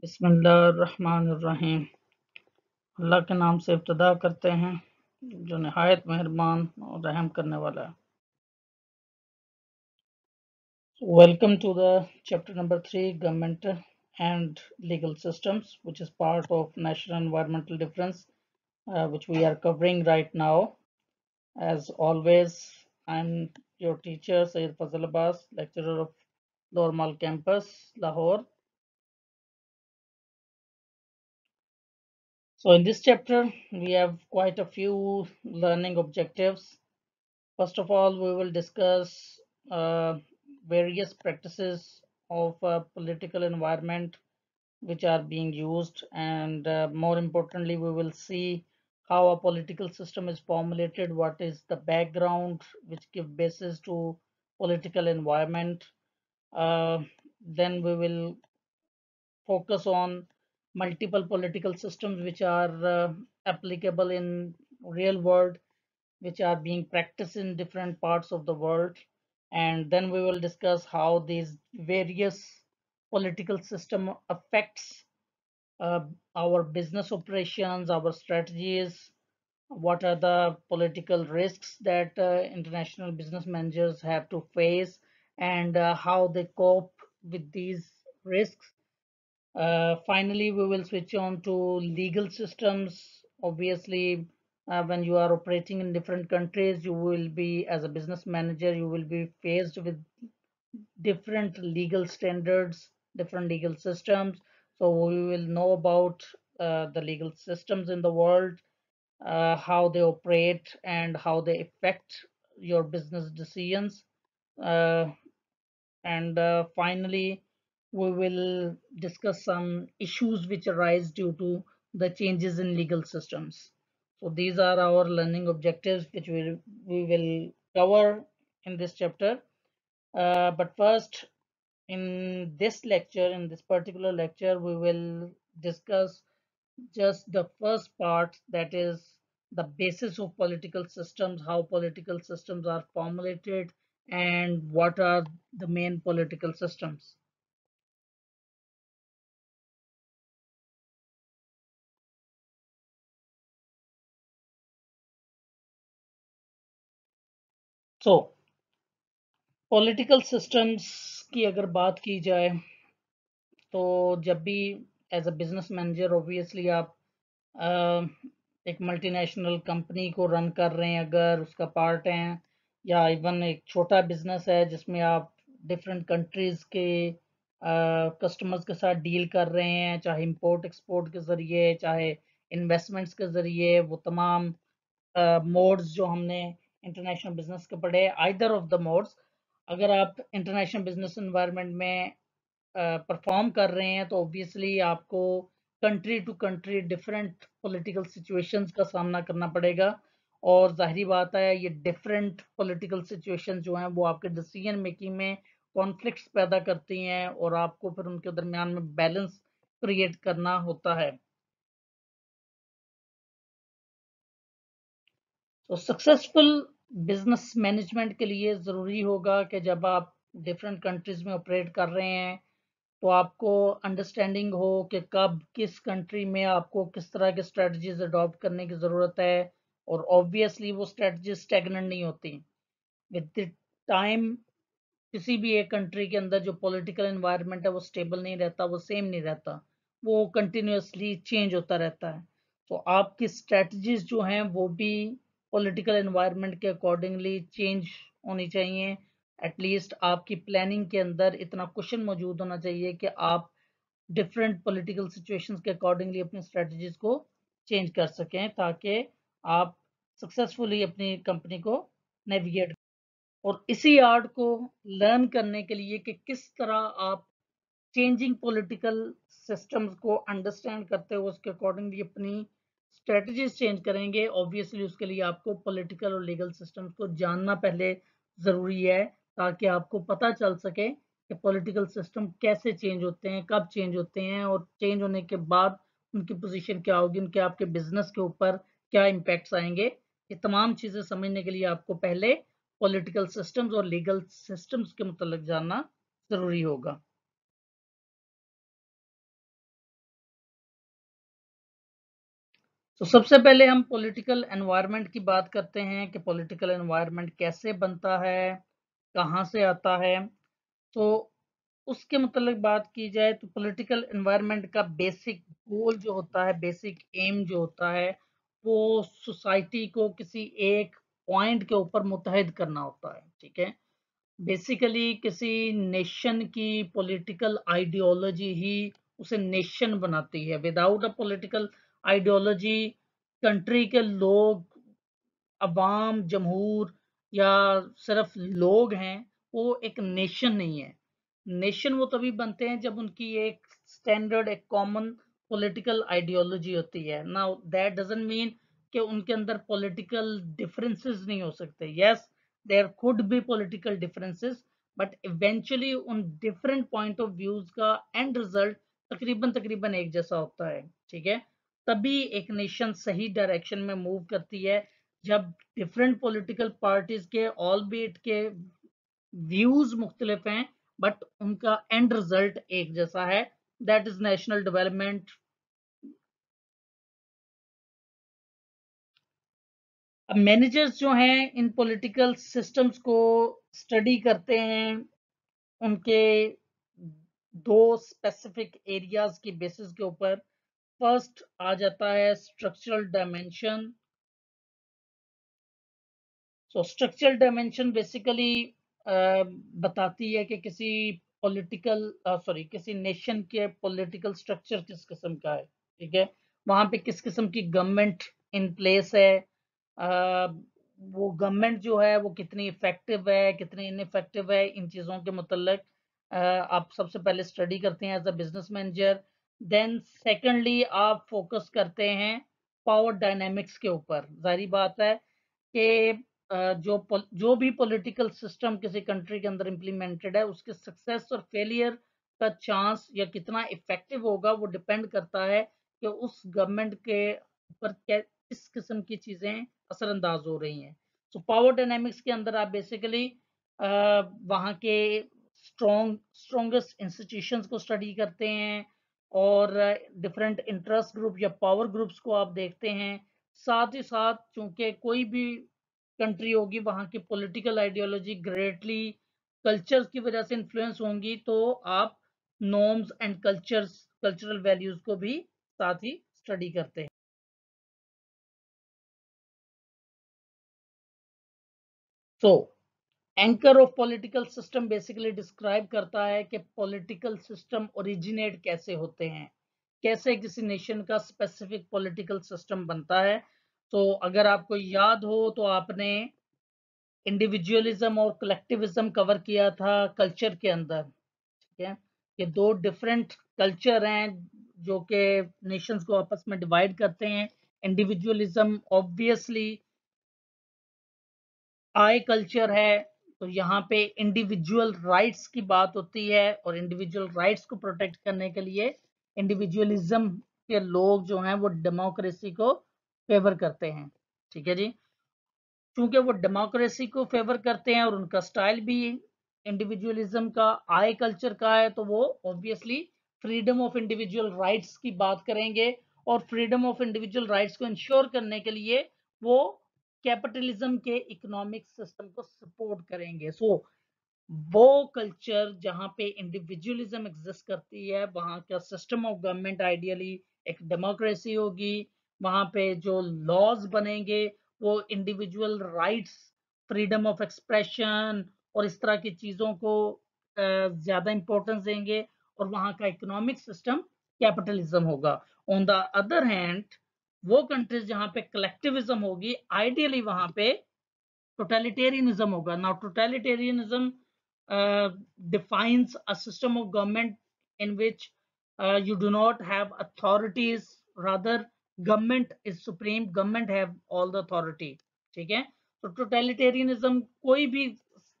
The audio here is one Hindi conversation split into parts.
बिस्मिल्लाहिर्रहमानिर्रहीम। अल्लाह के नाम से इब्तिदा करते हैं जो निहायत मेहरबान और रहम करने वाला है। Welcome to the chapter number 3, Government and Legal Systems, which is part of National Environmental Difference, which we are covering right now. As always, I'm your teacher, Sayyid Fazal Abbas, lecturer of Normal Campus, Lahore. So in this chapter, we have quite a few learning objectives. First of all, we will discuss various practices of political environment which are being used, and more importantly, we will see how a political system is formulated, what is the background which give basis to political environment. Then we will focus on multiple political systems which are applicable in real world, which are being practiced in different parts of the world. And then we will discuss how these various political system affects uh, our business operations, our strategies, what are the political risks that international business managers have to face, and how they cope with these risks. Finally, we will switch on to legal systems. Obviously, when you are operating in different countries, you will be, as a business manager, you will be faced with different legal standards, different legal systems. So we will know about the legal systems in the world, how they operate, and how they affect your business decisions. Uh, and finally, we will discuss some issues which arise due to the changes in legal systems. So these are our learning objectives which we will cover in this chapter. But first, in this lecture, in this particular lecture, we will discuss just the first part, that is the basis of political systems, how political systems are formulated, and what are the main political systems. So political systems की अगर बात की जाए तो जब भी as a business manager obviously आप अ, एक मल्टीनेशनल कंपनी को रन कर रहे हैं, अगर उसका पार्ट हैं, या इवन एक छोटा बिजनेस है जिसमें आप डिफरेंट कंट्रीज के कस्टमर्स के साथ डील कर रहे हैं, चाहे इंपोर्ट एक्सपोर्ट के ज़रिए, चाहे इन्वेस्टमेंट्स के ज़रिए, वो तमाम मोड्स जो हमने इंटरनेशनल बिजनेस के पढ़े, आइदर ऑफ द मोड्स, अगर आप इंटरनेशनल बिजनेस एनवायरनमेंट में परफॉर्म कर रहे हैं तो ऑब्वियसली आपको country to country different political situations का सामना करना पड़ेगा, और जाहिर बात है ये डिफरेंट पॉलिटिकल सिचुएशंस जो हैं वो आपके डिसीजन मेकिंग में कॉन्फ्लिक्ट्स पैदा करती हैं, और आपको फिर उनके दरमियान में बैलेंस क्रिएट करना होता है। तो सक्सेसफुल बिजनेस मैनेजमेंट के लिए ज़रूरी होगा कि जब आप डिफरेंट कंट्रीज में ऑपरेट कर रहे हैं तो आपको अंडरस्टैंडिंग हो कि कब किस कंट्री में आपको किस तरह के स्ट्रेटजीज अडॉप्ट करने की ज़रूरत है, और ऑब्वियसली वो स्ट्रेटजीज स्टेगनेंट नहीं होती। विद द टाइम किसी भी एक कंट्री के अंदर जो पॉलिटिकल एनवायरनमेंट है वो स्टेबल नहीं रहता, वो सेम नहीं रहता, वो कंटिन्यूअसली चेंज होता रहता है। तो आपकी स्ट्रेटजीज जो हैं वो भी पॉलिटिकल एनवायरनमेंट के अकॉर्डिंगली चेंज होनी चाहिए। एटलीस्ट आपकी प्लानिंग के अंदर इतना क्वेश्चन मौजूद होना चाहिए कि आप डिफरेंट पॉलिटिकल सिचुएशंस के अकॉर्डिंगली अपनी स्ट्रेटजीज को चेंज कर सकें, ताकि आप सक्सेसफुली अपनी कंपनी को नेविगेट। और इसी आर्ट को लर्न करने के लिए कि किस तरह आप चेंजिंग पॉलिटिकल सिस्टम्स को अंडरस्टैंड करते हुए उसके अकॉर्डिंगली अपनी स्ट्रेटजीज चेंज करेंगे, ऑब्वियसली उसके लिए आपको पॉलिटिकल और लीगल सिस्टम्स को जानना पहले ज़रूरी है, ताकि आपको पता चल सके कि पॉलिटिकल सिस्टम कैसे चेंज होते हैं, कब चेंज होते हैं, और चेंज होने के बाद उनकी पोजीशन क्या होगी, उनके आपके बिजनेस के ऊपर क्या इम्पैक्ट्स आएंगे। ये तमाम चीज़ें समझने के लिए आपको पहले पॉलिटिकल सिस्टम्स और लीगल सिस्टम्स के मतलब जानना ज़रूरी होगा। तो सबसे पहले हम पॉलिटिकल एनवायरनमेंट की बात करते हैं कि पॉलिटिकल एनवायरनमेंट कैसे बनता है, कहाँ से आता है। तो उसके मतलब बात की जाए तो पॉलिटिकल एनवायरनमेंट का बेसिक गोल जो होता है, बेसिक एम जो होता है, वो सोसाइटी को किसी एक पॉइंट के ऊपर मुत्तहिद करना होता है। ठीक है, बेसिकली किसी नेशन की पॉलिटिकल आइडियोलॉजी ही उसे नेशन बनाती है। Without a political ideology country के लोग, अवाम, जमहूर या सिर्फ लोग हैं, वो एक नेशन नहीं है। नेशन वो तभी बनते हैं जब उनकी एक स्टैंडर्ड, एक कॉमन पॉलिटिकल आइडियोलॉजी होती है। नाउ दैट डजंट मीन कि उनके अंदर पॉलिटिकल डिफरेंसेस नहीं हो सकते। Yes, there could be political differences, but eventually उन डिफरेंट पॉइंट ऑफ व्यूज का एंड रिजल्ट तकरीबन तकरीबन एक जैसा होता है। ठीक है, तभी एक नेशन सही डायरेक्शन में मूव करती है, जब डिफरेंट पॉलिटिकल पार्टीज के ऑल बीट के व्यूज मुख्तलिफ हैं, बट उनका एंड रिजल्ट एक जैसा है, दैट इज नेशनल डेवलपमेंट। अब मैनेजर्स जो हैं इन पॉलिटिकल सिस्टम्स को स्टडी करते हैं उनके दो स्पेसिफिक एरियाज की बेसिस के ऊपर। फर्स्ट आ जाता है स्ट्रक्चरल डायमेंशन। सो स्ट्रक्चरल डायमेंशन बेसिकली बताती है कि किसी पॉलिटिकल किसी नेशन के पॉलिटिकल स्ट्रक्चर किस किस्म का है। ठीक है, वहां पे किस किस्म की गवर्नमेंट इन प्लेस है, वो गवर्नमेंट जो है वो कितनी इफेक्टिव है, कितनी इनइफेक्टिव है, इन चीज़ों के मतलब आप सबसे पहले स्टडी करते हैं as a business manager. Then secondly आप फोकस करते हैं पावर डायनेमिक्स के ऊपर। जाहिर बात है कि जो भी पॉलिटिकल सिस्टम किसी कंट्री के अंदर इम्प्लीमेंटेड है, उसके सक्सेस और फेलियर का चांस या कितना इफेक्टिव होगा वो डिपेंड करता है कि उस गवर्नमेंट के ऊपर किस किस्म की चीजें असरअंदाज हो रही हैं। सो पावर डायनेमिक्स के अंदर आप बेसिकली वहाँ के स्ट्रॉन्गेस्ट इंस्टीट्यूशंस को स्टडी करते हैं और डिफरेंट इंटरेस्ट ग्रुप या पावर ग्रुप्स को आप देखते हैं। साथ ही साथ चूंकि कोई भी कंट्री होगी, वहाँ की पॉलिटिकल आइडियोलॉजी ग्रेटली कल्चर्स की वजह से इन्फ्लुएंस होंगी, तो आप नॉर्म्स एंड कल्चरल वैल्यूज को भी साथ ही स्टडी करते हैं। So anchor of political system basically describe करता है कि पॉलिटिकल सिस्टम ओरिजिनेट कैसे होते हैं, कैसे किसी नेशन का स्पेसिफिक पॉलिटिकल सिस्टम बनता है। तो अगर आपको याद हो तो आपने इंडिविजुअलिज्म और कलेक्टिविज्म कवर किया था कल्चर के अंदर। ठीक है, ये दो डिफरेंट कल्चर हैं जो कि नेशंस को आपस में डिवाइड करते हैं। इंडिविजुअलिज्म ऑब्वियसली आई कल्चर है, तो यहाँ पे इंडिविजुअल राइट्स की बात होती है और इंडिविजुअल राइट्स को प्रोटेक्ट करने के लिए इंडिविजुअलिज्म के लोग जो हैं वो डेमोक्रेसी को फेवर करते हैं। ठीक है जी, चूंकि वो डेमोक्रेसी को फेवर करते हैं और उनका स्टाइल भी इंडिविजुअलिज्म का, आई कल्चर का है, तो वो obviously freedom of individual rights की बात करेंगे और फ्रीडम ऑफ इंडिविजुअल राइट्स को इंश्योर करने के लिए वो कैपिटलिज्म के इकोनॉमिक सिस्टम को सपोर्ट करेंगे। सो वो कल्चर जहाँ पे इंडिविजुअलिज्म एग्जिस्ट करती है, वहाँ का सिस्टम ऑफ गवर्नमेंट आइडियली एक डेमोक्रेसी होगी। वहाँ पे जो लॉज बनेंगे वो individual rights, freedom of expression और इस तरह की चीज़ों को ज़्यादा इंपॉर्टेंस देंगे और वहाँ का इकोनॉमिक सिस्टम कैपिटलिज्म होगा। ऑन द अदर हैंड वो कंट्रीज जहाँ पे कलेक्टिविज्म होगी, आइडियली वहाँ पे totalitarianism होगा। Now totalitarianism defines a system of government in which you do not have authorities, rather government is supreme, government have all the authority। ठीक है, तो totalitarianism कोई भी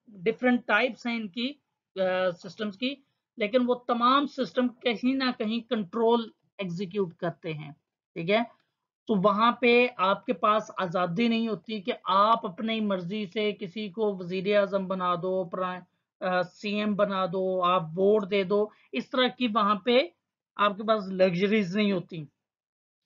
डिफरेंट टाइप्स हैं इनकी सिस्टम्स की, लेकिन वो तमाम सिस्टम कहीं ना कहीं कंट्रोल एग्जीक्यूट करते हैं। ठीक है, तो वहां पे आपके पास आजादी नहीं होती कि आप अपनी मर्जी से किसी को वजीर आजम बना दो, सीएम बना दो, आप वोट दे दो। इस तरह की वहां पे आपके पास लग्जरीज नहीं होती,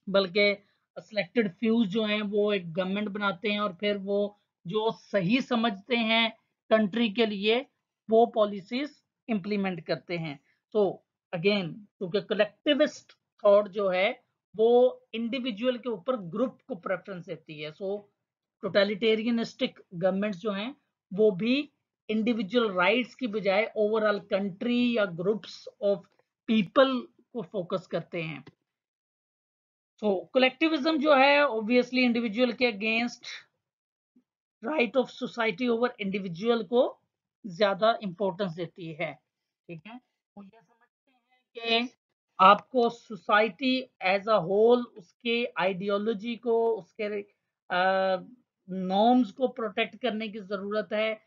बल्कि सिलेक्टेड फ्यूज जो हैं वो एक गवर्नमेंट बनाते हैं और फिर वो जो सही समझते हैं कंट्री के लिए वो पॉलिसीज इंप्लीमेंट करते हैं। तो अगेन क्योंकि कलेक्टिविस्ट थॉट जो है वो इंडिविजुअल के ऊपर ग्रुप को प्रेफरेंस देती है। सो टोटलिटेरियनिस्टिक गवर्नमेंट्स जो हैं वो भी इंडिविजुअल राइट्स की बजाय ओवरऑल कंट्री या ग्रुप्स ऑफ पीपल को फोकस करते हैं। तो कलेक्टिविज्म जो है ऑब्वियसली इंडिविजुअल के against right of society over individual को ज्यादा इंपॉर्टेंस देती है। ठीक है, तो ये समझते हैं कि आपको सोसाइटी एज अ होल उसके आइडियोलॉजी को, उसके नॉर्म्स को प्रोटेक्ट करने की जरूरत है।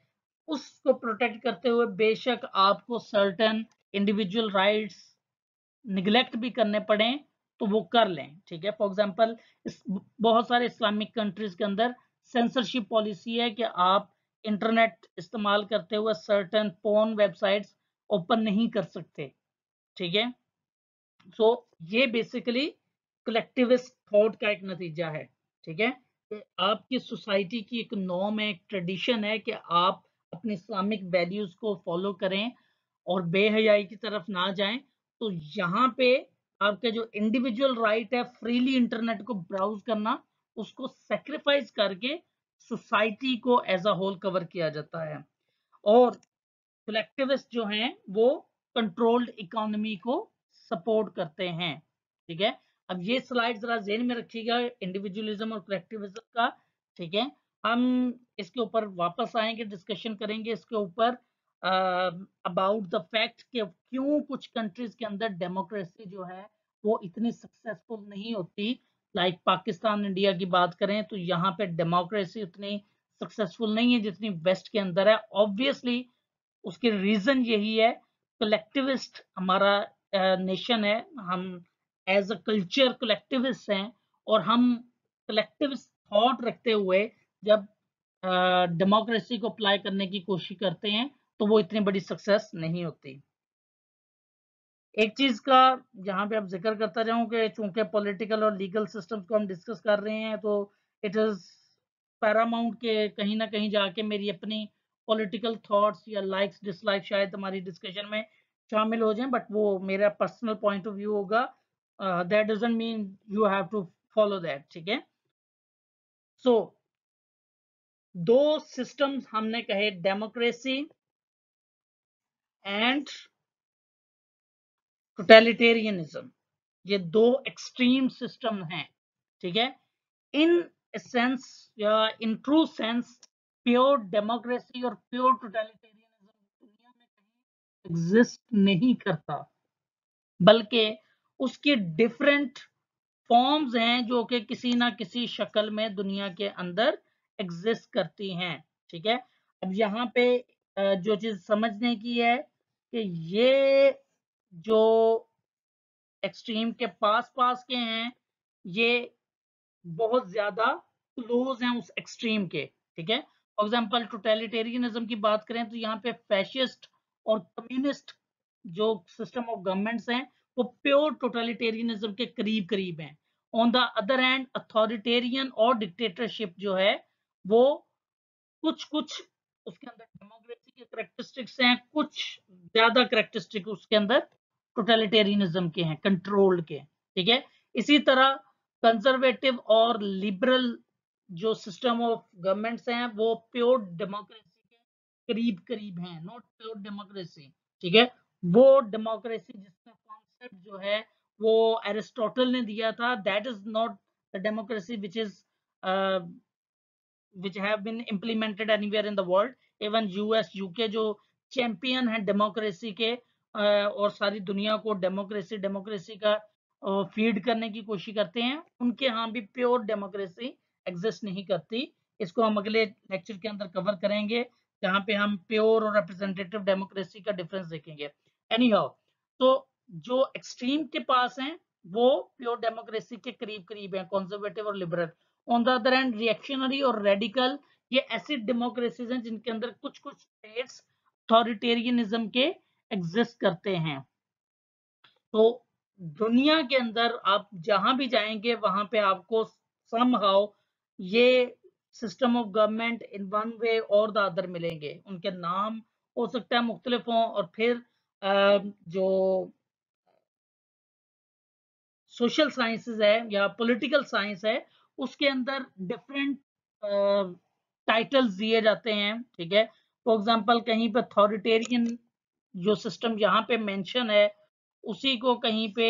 उसको प्रोटेक्ट करते हुए बेशक आपको सर्टेन इंडिविजुअल राइट्स निगलेक्ट भी करने पड़े तो वो कर लें। ठीक है, फॉर एग्जांपल बहुत सारे इस्लामिक कंट्रीज के अंदर सेंसरशिप पॉलिसी है कि आप इंटरनेट इस्तेमाल करते हुए सर्टेन पोर्न वेबसाइट्स ओपन नहीं कर सकते। ठीक है, सो ये बेसिकली कलेक्टिविस्ट थॉट का एक नतीजा है। ठीक है, कि आपकी सोसाइटी की एक नॉर्म है, एक ट्रेडिशन है कि आप अपने इस्लामिक वैल्यूज को फॉलो करें और बेहयाई की तरफ ना जाएं। तो यहाँ पे आपका जो इंडिविजुअल राइट है फ्रीली इंटरनेट को ब्राउज करना, उसको सेक्रीफाइस करके सोसाइटी को एज अ होल कवर किया जाता है। और कलेक्टिविस्ट जो हैं वो कंट्रोल्ड इकोनॉमी को सपोर्ट करते हैं। ठीक है, अब ये स्लाइड जरा ज़हन में रखिएगा इंडिविजुअलिज्म और कलेक्टिविज्म का। ठीक है, हम इसके ऊपर वापस आएंगे, डिस्कशन करेंगे इसके ऊपर अबाउट द फैक्ट कि क्यों कुछ कंट्रीज के अंदर डेमोक्रेसी जो है वो इतनी सक्सेसफुल नहीं होती। लाइक पाकिस्तान इंडिया की बात करें तो यहाँ पे डेमोक्रेसी उतनी सक्सेसफुल नहीं है जितनी वेस्ट के अंदर है। ऑब्वियसली उसके रीजन यही है, कलेक्टिविस्ट हमारा नेशन है, हम एज अ कल्चर कलेक्टिविस्ट हैं और हम कलेक्टिविस्ट थॉट रखते हुए जब डेमोक्रेसी को अप्लाई करने की कोशिश करते हैं तो वो इतनी बड़ी सक्सेस नहीं होती। एक चीज का यहाँ पे अब जिक्र करता जाऊं कि चूंकि पॉलिटिकल और लीगल सिस्टम्स को हम डिस्कस कर रहे हैं तो इट इज पैरामाउंट के कहीं ना कहीं जाके मेरी अपनी पॉलिटिकल थॉट्स या लाइक्स डिसलाइक शायद हमारी डिस्कशन में शामिल हो जाएं, बट वो मेरा पर्सनल पॉइंट ऑफ व्यू होगा। That doesn't mean you have to follow that. ठीक है, सो दो सिस्टम्स हमने कहे, डेमोक्रेसी एंड टोटलिटेरियनिज्म, ये दो एक्सट्रीम सिस्टम हैं। ठीक है, इन सेंस या in true sense pure democracy और प्योर टोटलिटेरियनिज्म दुनिया में कहीं एग्जिस्ट नहीं करता, बल्कि उसकी डिफरेंट फॉर्म्स हैं जो कि किसी ना किसी शक्ल में दुनिया के अंदर एग्जिस्ट करती हैं। ठीक है, अब यहाँ पे जो चीज समझने की है कि ये जो एक्सट्रीम के पास पास के हैं ये बहुत ज्यादा क्लोज हैं उस एक्सट्रीम के। ठीक है, फॉर एग्जांपल टोटलिटेरियनिज्म की बात करें तो यहाँ पे फैशिस्ट और कम्युनिस्ट जो सिस्टम ऑफ गवर्नमेंट्स हैं वो प्योर टोटलिटेरियनिज्म के करीब करीब हैं। On the other hand authoritarian और डिक्टेटरशिप जो है वो कुछ कुछ उसके अंदर डेमोक्रेसी के करेक्टरिस्टिक्स हैं, कुछ ज्यादा करेक्टरिस्टिक उसके अंदर टोटलिटेरियनिज्म के हैं, कंट्रोल्ड के। ठीक है, इसी तरह कंजर्वेटिव और लिबरल जो सिस्टम ऑफ गवर्नमेंट्स हैं वो प्योर डेमोक्रेसी के करीब करीब हैं, नॉट प्योर डेमोक्रेसी। ठीक है, वो डेमोक्रेसी जिसका कॉन्सेप्ट जो है वो एरिस्टोटल ने दिया था, that is not the democracy which have been implemented anywhere in the world. Even US UK जो चैंपियन है डेमोक्रेसी के और सारी दुनिया को डेमोक्रेसी डेमोक्रेसी का फीड करने की कोशिश करते हैं, उनके यहाँ भी प्योर डेमोक्रेसी एग्जिस्ट नहीं करती। इसको हम अगले लेक्चर के अंदर कवर करेंगे जहाँ पे हम प्योर और रिप्रेजेंटेटिव डेमोक्रेसी का डिफरेंस देखेंगे। एनी हाउ, तो जो एक्सट्रीम के पास हैं वो प्योर डेमोक्रेसी के करीब करीब हैं, कंजर्वेटिव और liberal. On the other hand reactionary और रेडिकल ये ऐसी डेमोक्रेसीज हैं जिनके अंदर कुछ कुछ स्टेट्स अथॉरिटेरियनिज्म के एग्जिस्ट करते हैं। तो दुनिया के अंदर आप जहां भी जाएंगे वहां पे आपको somehow ये system of government in one way और द अदर मिलेंगे, उनके नाम हो सकता है मुख्तलिफ हों, और फिर जो सोशल साइंसेज है या पॉलिटिकल साइंस है उसके अंदर डिफरेंट टाइटल्स दिए जाते हैं, ठीक है। फॉर एग्जांपल कहीं पे अथॉरिटेरियन जो सिस्टम यहाँ पे मेंशन है उसी को कहीं पे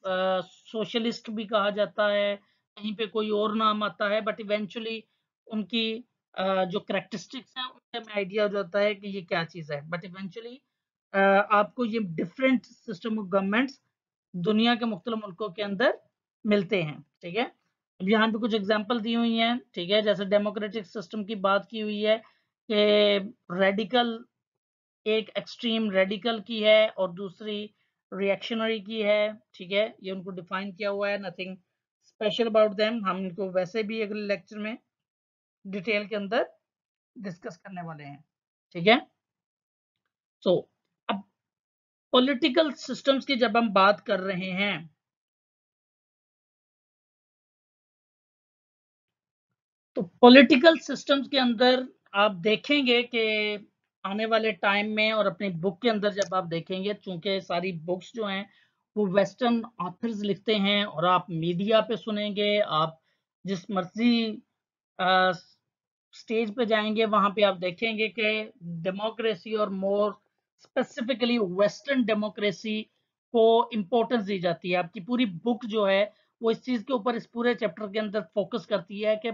सोशलिस्ट भी कहा जाता है, कहीं पे कोई और नाम आता है, बट इवेंचुअली उनकी जो करेक्टरिस्टिक्स हैं उनसे हमें आइडिया हो जाता है कि ये क्या चीज़ है। बट इवेंचुअली आपको ये डिफरेंट सिस्टम ऑफ गवर्नमेंट्स दुनिया के मुख्तलिफ मुल्कों के अंदर मिलते हैं, ठीक है। अब यहाँ पे कुछ एग्जांपल दी हुई हैं, ठीक है। जैसे डेमोक्रेटिक सिस्टम की बात की हुई है कि रेडिकल, एक एक्सट्रीम रेडिकल की है और दूसरी रिएक्शनरी की है, ठीक है। ये उनको डिफाइन किया हुआ है, नथिंग स्पेशल अबाउट देम। हम इनको वैसे भी अगले लेक्चर में डिटेल के अंदर डिस्कस करने वाले हैं, ठीक है। सो अब पॉलिटिकल सिस्टम्स की जब हम बात कर रहे हैं तो पॉलिटिकल सिस्टम्स के अंदर आप देखेंगे कि आने वाले टाइम में और अपनी बुक के अंदर जब आप देखेंगे, चूंकि सारी बुक्स जो हैं वो वेस्टर्न ऑथर्स लिखते हैं और आप मीडिया पे सुनेंगे, आप जिस मर्जी स्टेज पे जाएंगे वहां पे आप देखेंगे कि डेमोक्रेसी और मोर स्पेसिफिकली वेस्टर्न डेमोक्रेसी को इम्पोर्टेंस दी जाती है। आपकी पूरी बुक जो है वो इस चीज के ऊपर, इस पूरे चैप्टर के अंदर फोकस करती है कि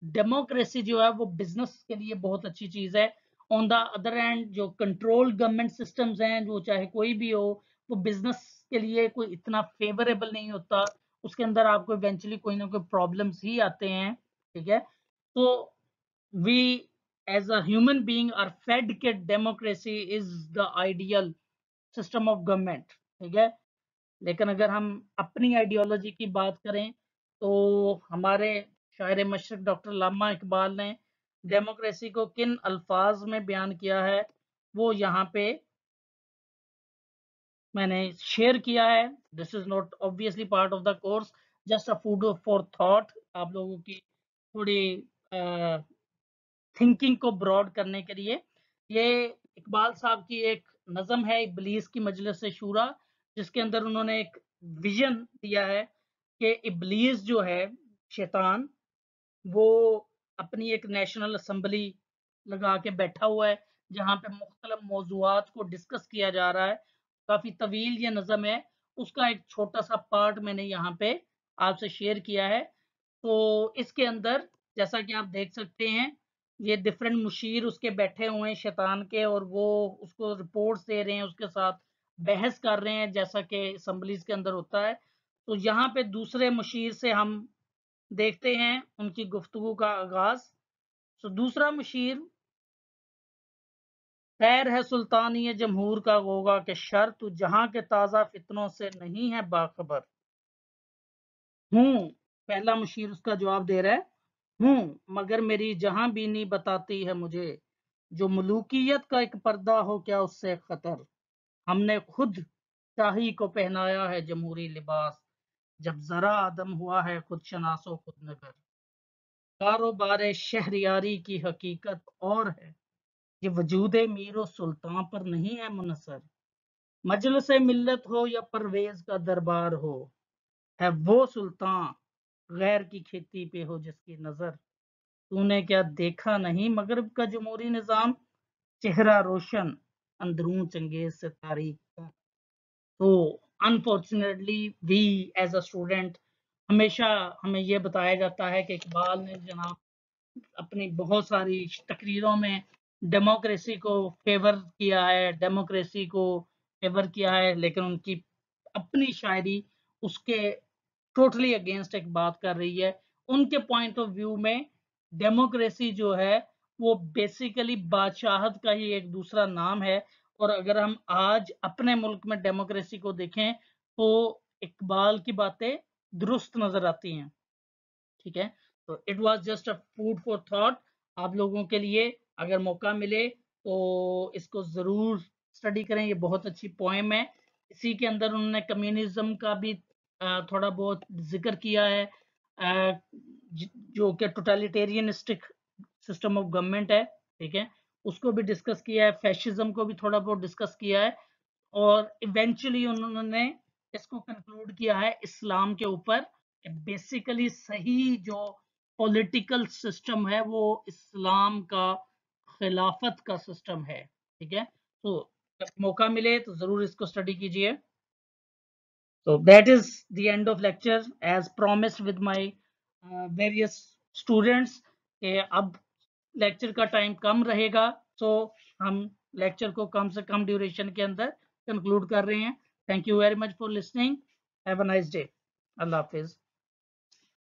डेमोक्रेसी जो है वो बिजनेस के लिए बहुत अच्छी चीज है। ऑन द अदर एंड जो कंट्रोल गवर्नमेंट सिस्टम्स हैं, जो चाहे कोई भी हो, वो बिजनेस के लिए कोई इतना फेवरेबल नहीं होता, उसके अंदर आपको इवेंचुअली कोई ना कोई प्रॉब्लम्स ही आते हैं, ठीक है। तो we as a human being are fed के democracy is the ideal system of government, ठीक है। लेकिन अगर हम अपनी आइडियोलॉजी की बात करें तो हमारे शायर मशरक डॉक्टर लामा इकबाल ने डेमोक्रेसी को किन अल्फाज में बयान किया है वो यहाँ पे मैंने शेयर किया है। This is not obviously part of the course, just a food for thought, आप लोगों की थोड़ी थिंकिंग को ब्रॉड करने के लिए। ये इकबाल साहब की एक नज़म है इबलीस की मजलिस शूरा, जिसके अंदर उन्होंने एक विजन दिया है कि इबलीस जो है, शैतान, वो अपनी एक नेशनल असेंबली लगा के बैठा हुआ है जहाँ पे मुख्तलिफ मौजूआत को डिस्कस किया जा रहा है। काफ़ी तवील ये नज़म है, उसका एक छोटा सा पार्ट मैंने यहाँ पे आपसे शेयर किया है। तो इसके अंदर जैसा कि आप देख सकते हैं ये डिफरेंट मुशीर उसके बैठे हुए हैं शैतान के, और वो उसको रिपोर्ट्स दे रहे हैं, उसके साथ बहस कर रहे हैं जैसा कि असम्बलीज के अंदर होता है। तो यहाँ पे दूसरे मुशीर से हम देखते हैं उनकी गुफ्तगू का आगाज। तो दूसरा मुशीर, खैर है सुल्तानी जमहूर का गोगा के शर, तू जहां के ताज़ा फितनों से नहीं है बाखबर। हूँ, पहला मुशीर उसका जवाब दे रहा है, हूँ मगर मेरी जहां बीनी बताती है मुझे, जो मलूकियत का एक पर्दा हो क्या उससे खतर। हमने खुद शाही को पहनाया है जमहूरी लिबास, जब जरा आदम हुआ है खुद शनासो खुद नगर। कारोबार शहरियारी की हकीकत और है, ये वजूद मीरो सुल्तान पर नहीं है मुनसर। मजलिस मिल्लत हो या परवेज का दरबार हो, है वो सुल्तान गैर की खेती पे हो जिसकी नजर। तूने क्या देखा नहीं मगरब का जमहूरी निजाम, चेहरा रोशन अंदरून चंगेज से तारीख का। तो unfortunately we as a student हमेशा हमें यह बताया जाता है कि इकबाल ने जनाब अपनी बहुत सारी तकरीरों में डेमोक्रेसी को फेवर किया है, डेमोक्रेसी को फेवर किया है, लेकिन उनकी अपनी शायरी उसके टोटली अगेंस्ट एक बात कर रही है। उनके पॉइंट ऑफ व्यू में डेमोक्रेसी जो है वो बेसिकली बादशाहत का ही एक दूसरा नाम है। और अगर हम आज अपने मुल्क में डेमोक्रेसी को देखें तो इकबाल की बातें दुरुस्त नजर आती हैं, ठीक है। तो it was just a food for thought आप लोगों के लिए। अगर मौका मिले तो इसको ज़रूर स्टडी करें, ये बहुत अच्छी पोएम है। इसी के अंदर उन्होंने कम्युनिज्म का भी थोड़ा बहुत जिक्र किया है। जो कि टोटलिटेरियनिस्टिक सिस्टम ऑफ गवर्नमेंट है, ठीक है, उसको भी डिस्कस किया है, फैशिज्म को भी थोड़ा बहुत डिस्कस किया है, और इवेंचुअली उन्होंने इसको कंक्लूड किया है इस्लाम के ऊपर। बेसिकली सही जो पॉलिटिकल सिस्टम है वो इस्लाम का खिलाफत का सिस्टम है, ठीक है। तो जब मौका मिले तो जरूर इसको स्टडी कीजिए। So that is the end of lecture as promised with my various students कि अब लेक्चर का टाइम कम रहेगा, तो हम लेक्चर को कम से कम ड्यूरेशन के अंदर कंक्लूड कर रहे हैं। Thank you very much for listening. Have a nice day. Allah Hafiz.